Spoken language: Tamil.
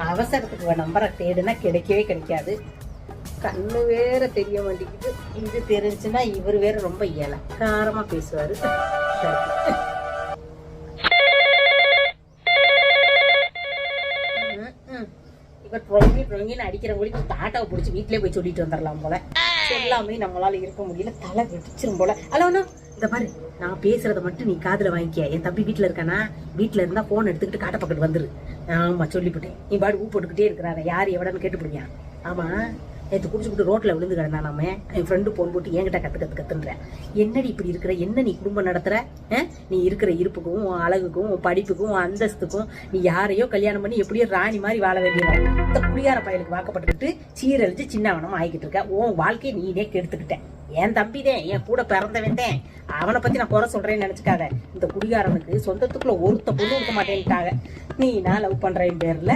அவசரத்துக்கு நம்பரை தேடுனா கிடைக்கவே கிடைக்காது. கண்ணு வேற தெரிய மாட்டேங்குது. இது தெரிஞ்சுன்னா இவர் வேற ரொம்ப இலக்காரமா பேசுவாரு. இவர் ட்ரொங்கின்னு அடிக்கிறவங்களுக்கு தாட்டாவை பிடிச்சி வீட்டிலே போய் சொல்லிட்டு வந்துடலாம் போல. சொல்லாமே நம்மளால இருக்க முடியல, தலை வெடிச்சிரும் போல. ஹலோண்ணா, இந்த பாரு, நான் பேசுறத மட்டும் நீ காதுல வாங்கிக்க. என் தம்பி வீட்டுல இருக்கானா, வீட்டுல இருந்தா போன் எடுத்துக்கிட்டு காட்ட பக்கத்து வந்துரு. ஆமா சொல்லிவிட்டேன். நீ பாடு ஊ போட்டுக்கிட்டே இருக்கிறாரு. யாரு எவடன்னு கேட்டுப்பிடியா? ஆமா, நேற்று குடிச்சுக்கிட்டு ரோட்ல விழுந்து கிடந்தா. நம்ம என் ஃப்ரெண்டு போன் போட்டு என்கிட்ட கத்துன்றேன். என்னடி இப்படி இருக்கிற, என்ன நீ குடும்பம் நடத்துற? நீ இருக்கிற இருப்புக்கும், உன் அழகுக்கும், உன் படிப்புக்கும், உன் அந்தஸ்துக்கும் நீ யாரையோ கல்யாணம் பண்ணி எப்படியோ ராணி மாதிரி வாழ வேண்டியதா? இந்த குடியார பயலுக்கு வாக்கப்பட்டுக்கிட்டு சீரழிச்சு சின்னவனமா ஆகிக்கிட்டு இருக்க. உன் வாழ்க்கையை நீனே கெடுத்துக்கிட்டேன். என் தம்பிதேன், என் கூட பிறந்தவன் தான். அவனை பத்தி நான் குறை சொல்றேன்னு நினைச்சுக்காத. இந்த குடிகாரனுக்கு சொந்தத்துக்குள்ள ஒருத்த பொண்ணு கொடுக்க மாட்டேன்ட்டாங்க. நீ நான் லவ் பண்றேன் பேர்ல